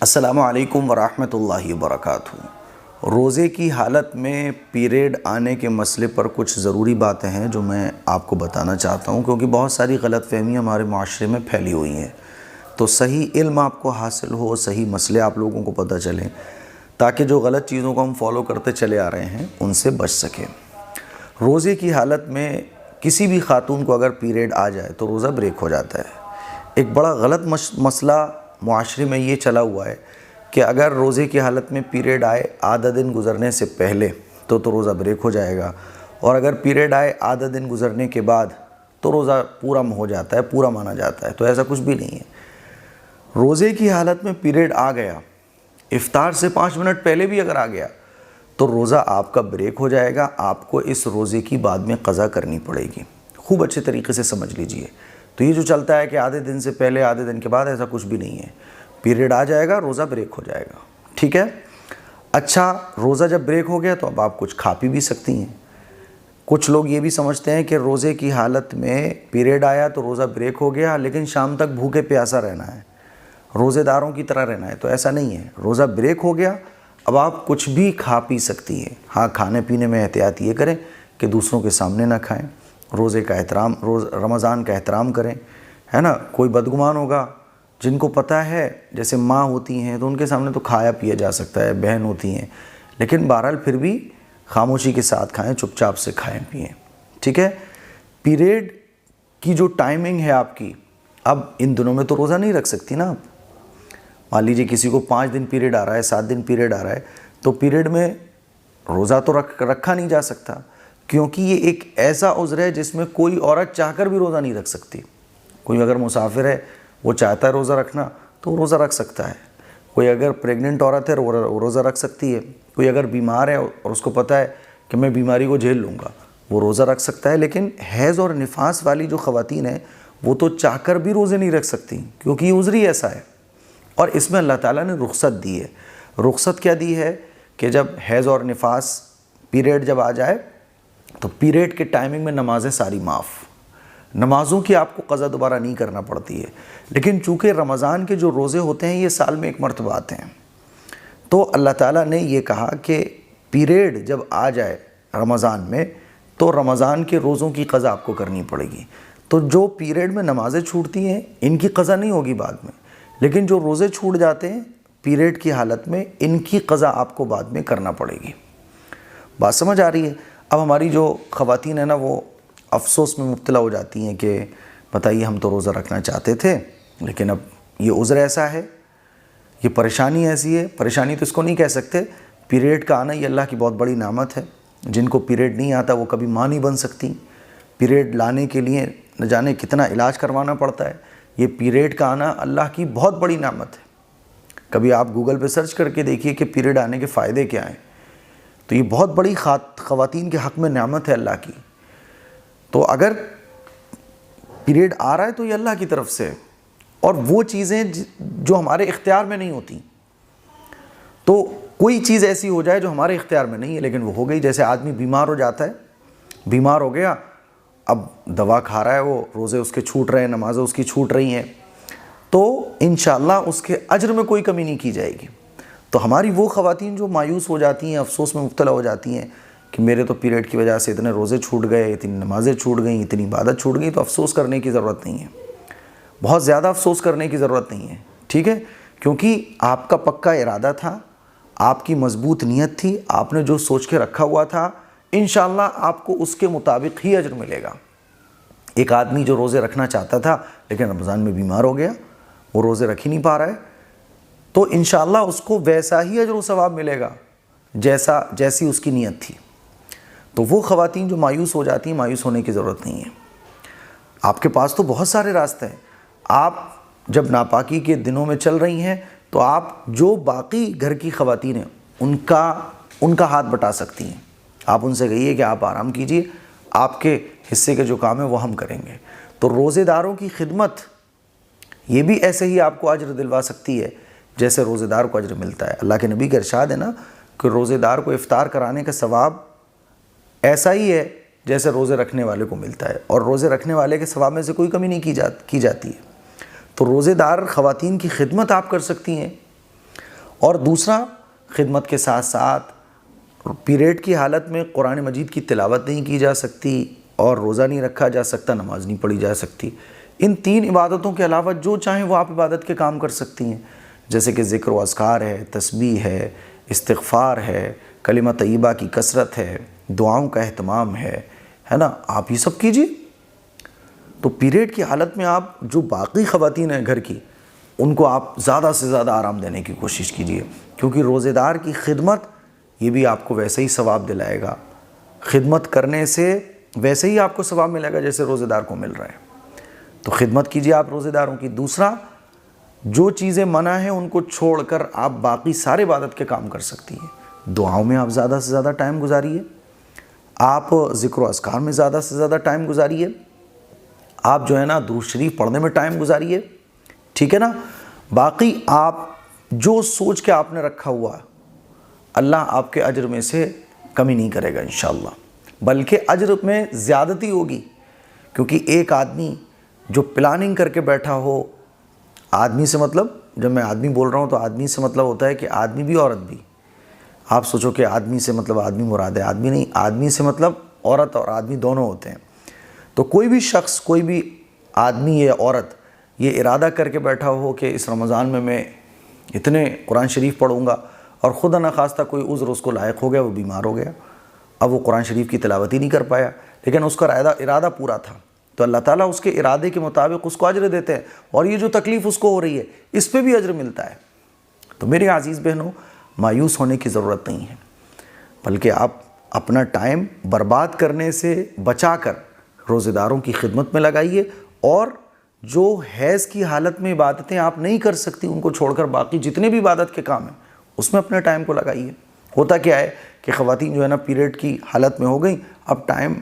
السلام علیکم ورحمۃ اللہ وبرکاتہ۔ روزے کی حالت میں پیریڈ آنے کے مسئلے پر کچھ ضروری باتیں ہیں جو میں آپ کو بتانا چاہتا ہوں، کیونکہ بہت ساری غلط فہمیاں ہمارے معاشرے میں پھیلی ہوئی ہیں، تو صحیح علم آپ کو حاصل ہو، صحیح مسئلے آپ لوگوں کو پتہ چلیں، تاکہ جو غلط چیزوں کو ہم فالو کرتے چلے آ رہے ہیں ان سے بچ سکیں۔ روزے کی حالت میں کسی بھی خاتون کو اگر پیریڈ آ جائے تو روزہ بریک ہو جاتا ہے۔ ایک بڑا غلط مسئلہ معاشرے میں یہ چلا ہوا ہے کہ اگر روزے کی حالت میں پیریڈ آئے آدھا دن گزرنے سے پہلے تو روزہ بریک ہو جائے گا، اور اگر پیریڈ آئے آدھا دن گزرنے کے بعد تو روزہ پورا ہو جاتا ہے، پورا مانا جاتا ہے۔ تو ایسا کچھ بھی نہیں ہے۔ روزے کی حالت میں پیریڈ آ گیا، افطار سے 5 منٹ پہلے بھی اگر آ گیا تو روزہ آپ کا بریک ہو جائے گا، آپ کو اس روزے کی بعد میں قضا کرنی پڑے گی۔ خوب اچھے طریقے سے سمجھ لیجئے۔ تو یہ جو چلتا ہے کہ آدھے دن سے پہلے آدھے دن کے بعد، ایسا کچھ بھی نہیں ہے۔ پیریڈ آ جائے گا، روزہ بریک ہو جائے گا، ٹھیک ہے؟ اچھا، روزہ جب بریک ہو گیا تو اب آپ کچھ کھا پی بھی سکتی ہیں۔ کچھ لوگ یہ بھی سمجھتے ہیں کہ روزے کی حالت میں پیریڈ آیا تو روزہ بریک ہو گیا، لیکن شام تک بھوکے پیاسا رہنا ہے، روزے داروں کی طرح رہنا ہے۔ تو ایسا نہیں ہے، روزہ بریک ہو گیا، اب آپ کچھ بھی کھا پی سکتی ہیں۔ ہاں، کھانے پینے میں احتیاط یہ کریں کہ دوسروں کے سامنے نہ کھائیں، روزے کا احترام، رمضان کا احترام کریں، ہے نا؟ کوئی بدگمان ہوگا، جن کو پتہ ہے، جیسے ماں ہوتی ہیں تو ان کے سامنے تو کھایا پیا جا سکتا ہے، بہن ہوتی ہیں، لیکن بہرحال پھر بھی خاموشی کے ساتھ کھائیں، چپ چاپ سے کھائیں پئیں، ٹھیک ہے؟ پیریڈ کی جو ٹائمنگ ہے آپ کی، اب ان دنوں میں تو روزہ نہیں رکھ سکتی نا آپ۔ مان لیجیے کسی کو 5 دن پیریڈ آ رہا ہے، 7 دن پیریڈ آ رہا ہے، تو پیریڈ میں روزہ تو رکھا نہیں جا سکتا، کیونکہ یہ ایک ایسا عذر ہے جس میں کوئی عورت چاہ کر بھی روزہ نہیں رکھ سکتی۔ کوئی اگر مسافر ہے، وہ چاہتا ہے روزہ رکھنا تو وہ روزہ رکھ سکتا ہے۔ کوئی اگر پریگننٹ عورت ہے وہ روزہ رکھ سکتی ہے۔ کوئی اگر بیمار ہے اور اس کو پتہ ہے کہ میں بیماری کو جھیل لوں گا، وہ روزہ رکھ سکتا ہے۔ لیکن حیض اور نفاس والی جو خواتین ہیں وہ تو چاہ کر بھی روزے نہیں رکھ سکتی، کیونکہ یہ عذر ہی ایسا ہے، اور اس میں اللہ تعالیٰ نے رخصت دی ہے۔ رخصت کیا دی ہے کہ جب حیض اور نفاس پیریڈ جب آ جائے تو پیریڈ کے ٹائمنگ میں نمازیں ساری معاف، نمازوں کی آپ کو قضا دوبارہ نہیں کرنا پڑتی ہے۔ لیکن چونکہ رمضان کے جو روزے ہوتے ہیں یہ سال میں ایک مرتبہ آتے ہیں، تو اللہ تعالیٰ نے یہ کہا کہ پیریڈ جب آ جائے رمضان میں تو رمضان کے روزوں کی قضا آپ کو کرنی پڑے گی۔ تو جو پیریڈ میں نمازیں چھوٹتی ہیں ان کی قضا نہیں ہوگی بعد میں، لیکن جو روزے چھوٹ جاتے ہیں پیریڈ کی حالت میں ان کی قضا آپ کو بعد میں کرنا پڑے گی۔ بات سمجھ آ رہی ہے؟ اب ہماری جو خواتین ہیں نا وہ افسوس میں مبتلا ہو جاتی ہیں کہ بتائیے ہم تو روزہ رکھنا چاہتے تھے، لیکن اب یہ عذر ایسا ہے، یہ پریشانی ایسی ہے۔ پریشانی تو اس کو نہیں کہہ سکتے، پیریڈ کا آنا یہ اللہ کی بہت بڑی نعمت ہے۔ جن کو پیریڈ نہیں آتا وہ کبھی ماں نہیں بن سکتی۔ پیریڈ لانے کے لیے نہ جانے کتنا علاج کروانا پڑتا ہے۔ یہ پیریڈ کا آنا اللہ کی بہت بڑی نعمت ہے۔ کبھی آپ گوگل پہ سرچ کر کے دیکھیے کہ پیریڈ آنے کے فائدے کیا ہیں، تو یہ بہت بڑی خواتین کے حق میں نعمت ہے اللہ کی۔ تو اگر پیریڈ آ رہا ہے تو یہ اللہ کی طرف سے ہے، اور وہ چیزیں جو ہمارے اختیار میں نہیں ہوتی، تو کوئی چیز ایسی ہو جائے جو ہمارے اختیار میں نہیں ہے لیکن وہ ہو گئی۔ جیسے آدمی بیمار ہو جاتا ہے، بیمار ہو گیا، اب دوا کھا رہا ہے، وہ روزے اس کے چھوٹ رہے ہیں، نمازیں اس کی چھوٹ رہی ہیں، تو انشاءاللہ اس کے اجر میں کوئی کمی نہیں کی جائے گی۔ تو ہماری وہ خواتین جو مایوس ہو جاتی ہیں، افسوس میں مبتلا ہو جاتی ہیں کہ میرے تو پیریڈ کی وجہ سے اتنے روزے چھوٹ گئے، اتنی نمازیں چھوٹ گئیں، اتنی عبادت چھوٹ گئی، تو افسوس کرنے کی ضرورت نہیں ہے، بہت زیادہ افسوس کرنے کی ضرورت نہیں ہے، ٹھیک ہے؟ کیونکہ آپ کا پکا ارادہ تھا، آپ کی مضبوط نیت تھی، آپ نے جو سوچ کے رکھا ہوا تھا، انشاءاللہ آپ کو اس کے مطابق ہی اجر ملے گا۔ ایک آدمی جو روزے رکھنا چاہتا تھا لیکن رمضان میں بیمار ہو گیا، وہ روزے رکھ ہی نہیں پا رہا ہے، تو انشاءاللہ اس کو ویسا ہی اجر و ثواب ملے گا جیسی اس کی نیت تھی۔ تو وہ خواتین جو مایوس ہو جاتی ہیں، مایوس ہونے کی ضرورت نہیں ہے۔ آپ کے پاس تو بہت سارے راستے ہیں۔ آپ جب ناپاکی کے دنوں میں چل رہی ہیں تو آپ جو باقی گھر کی خواتین ہیں ان کا ہاتھ بٹا سکتی ہیں۔ آپ ان سے کہیے کہ آپ آرام کیجئے، آپ کے حصے کے جو کام ہے وہ ہم کریں گے۔ تو روزے داروں کی خدمت یہ بھی ایسے ہی آپ کو اجر دلوا سکتی ہے جیسے روزے دار کو اجر ملتا ہے۔ اللہ کے نبی کا ارشاد ہے نا کہ روزے دار کو افطار کرانے کا ثواب ایسا ہی ہے جیسے روزے رکھنے والے کو ملتا ہے، اور روزے رکھنے والے کے ثواب میں سے کوئی کمی نہیں کی جاتی ہے۔ تو روزے دار خواتین کی خدمت آپ کر سکتی ہیں، اور دوسرا خدمت کے ساتھ ساتھ پیریڈ کی حالت میں قرآن مجید کی تلاوت نہیں کی جا سکتی اور روزہ نہیں رکھا جا سکتا، نماز نہیں پڑھی جا سکتی۔ ان 3 عبادتوں کے علاوہ جو چاہیں وہ آپ عبادت کے کام کر سکتی ہیں، جیسے کہ ذکر و اذکار ہے، تسبیح ہے، استغفار ہے، کلمہ طیبہ کی کثرت ہے، دعاؤں کا اہتمام ہے نا، آپ یہ سب کیجئے۔ تو پیریڈ کی حالت میں آپ جو باقی خواتین ہیں گھر کی، ان کو آپ زیادہ سے زیادہ آرام دینے کی کوشش کیجئے، کیونکہ روزے دار کی خدمت یہ بھی آپ کو ویسے ہی ثواب دلائے گا، خدمت کرنے سے ویسے ہی آپ کو ثواب ملے گا جیسے روزے دار کو مل رہا ہے۔ تو خدمت کیجئے آپ روزے داروں کی۔ دوسرا، جو چیزیں منع ہیں ان کو چھوڑ کر آپ باقی سارے عبادت کے کام کر سکتی ہیں۔ دعاؤں میں آپ زیادہ سے زیادہ ٹائم گزاریے، آپ ذکر و اذکار میں زیادہ سے زیادہ ٹائم گزاریے، آپ جو ہے نا درود شریف پڑھنے میں ٹائم گزاریے، ٹھیک ہے نا۔ باقی آپ جو سوچ کے آپ نے رکھا ہوا، اللہ آپ کے اجر میں سے کمی نہیں کرے گا انشاءاللہ، بلکہ اجر میں زیادتی ہوگی، کیونکہ ایک آدمی جو پلاننگ کر کے بیٹھا ہو، آدمی سے مطلب، جب میں آدمی بول رہا ہوں تو آدمی سے مطلب ہوتا ہے کہ آدمی بھی عورت بھی۔ آپ سوچو کہ آدمی سے مطلب آدمی مراد ہے، آدمی نہیں، آدمی سے مطلب عورت اور آدمی دونوں ہوتے ہیں۔ تو کوئی بھی شخص، کوئی بھی آدمی یا عورت یہ ارادہ کر کے بیٹھا ہو کہ اس رمضان میں اتنے قرآن شریف پڑھوں گا، اور خدا نخواستہ کوئی عذر اس کو لائق ہو گیا، وہ بیمار ہو گیا، اب وہ قرآن شریف کی تلاوت ہی نہیں کر پایا، لیکن اس کا ارادہ پورا تھا، تو اللہ تعالیٰ اس کے ارادے کے مطابق اس کو اجر دیتے ہیں، اور یہ جو تکلیف اس کو ہو رہی ہے اس پہ بھی اجر ملتا ہے۔ تو میرے عزیز بہنوں، مایوس ہونے کی ضرورت نہیں ہے، بلکہ آپ اپنا ٹائم برباد کرنے سے بچا کر روزے داروں کی خدمت میں لگائیے، اور جو حیض کی حالت میں عبادتیں آپ نہیں کر سکتی ان کو چھوڑ کر باقی جتنے بھی عبادت کے کام ہیں اس میں اپنے ٹائم کو لگائیے۔ ہوتا کیا ہے کہ خواتین جو ہے نا پیریڈ کی حالت میں ہو گئیں، اب ٹائم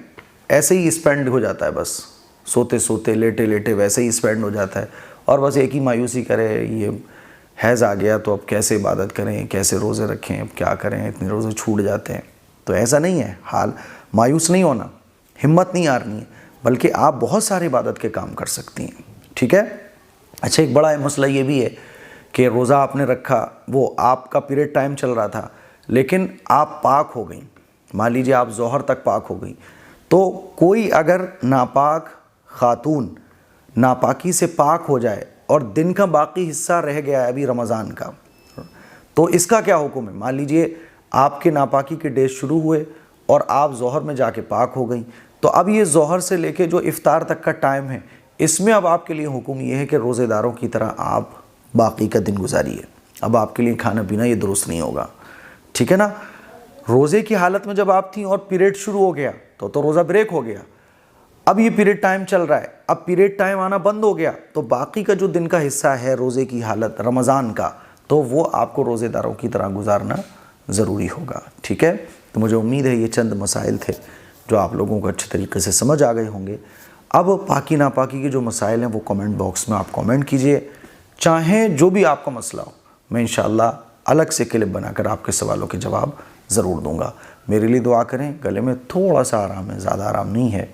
ایسے ہی اسپینڈ ہو جاتا ہے، بس سوتے سوتے لیٹے لیٹے ویسے ہی اسپینڈ ہو جاتا ہے، اور بس ایک ہی مایوسی کرے، یہ حیض آ گیا تو اب کیسے عبادت کریں، کیسے روزے رکھیں، اب کیا کریں، اتنے روزے چھوٹ جاتے ہیں۔ تو ایسا نہیں ہے حال، مایوس نہیں ہونا، ہمت نہیں ہارنی ہے، بلکہ آپ بہت سارے عبادت کے کام کر سکتی ہیں، ٹھیک ہے۔ اچھا، ایک بڑا مسئلہ یہ بھی ہے کہ روزہ آپ نے رکھا، وہ آپ کا پیریڈ ٹائم چل رہا تھا، لیکن آپ پاک ہو گئیں، مان لیجیے آپ ظہر تک پاک ہو گئیں، تو کوئی اگر ناپاک خاتون ناپاکی سے پاک ہو جائے اور دن کا باقی حصہ رہ گیا ہے ابھی رمضان کا، تو اس کا کیا حکم ہے؟ مان لیجیے آپ کے ناپاکی کے ڈیز شروع ہوئے اور آپ ظہر میں جا کے پاک ہو گئیں، تو اب یہ ظہر سے لے کے جو افطار تک کا ٹائم ہے، اس میں اب آپ کے لیے حکم یہ ہے کہ روزے داروں کی طرح آپ باقی کا دن گزاریے۔ اب آپ کے لیے کھانا پینا یہ درست نہیں ہوگا، ٹھیک ہے نا۔ روزے کی حالت میں جب آپ تھیں اور پیریڈ شروع ہو گیا تو روزہ بریک ہو گیا، اب یہ پیریڈ ٹائم چل رہا ہے، اب پیریڈ ٹائم آنا بند ہو گیا، تو باقی کا جو دن کا حصہ ہے روزے کی حالت رمضان کا، تو وہ آپ کو روزے داروں کی طرح گزارنا ضروری ہوگا، ٹھیک ہے۔ تو مجھے امید ہے یہ چند مسائل تھے جو آپ لوگوں کو اچھے طریقے سے سمجھ آ گئے ہوں گے۔ اب پاکی ناپاکی کے جو مسائل ہیں وہ کامنٹ باکس میں آپ کامنٹ کیجئے، چاہیں جو بھی آپ کا مسئلہ ہو، میں انشاءاللہ الگ سے کلپ بنا کر آپ کے سوالوں کے جواب ضرور دوں گا۔ میرے لیے دعا کریں، گلے میں تھوڑا سا آرام ہے، زیادہ آرام نہیں ہے،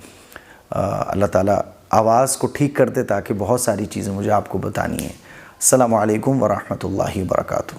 اللہ تعالیٰ آواز کو ٹھیک کر دے تاکہ بہت ساری چیزیں مجھے آپ کو بتانی ہیں۔ السلام علیکم ورحمۃ اللہ وبرکاتہ۔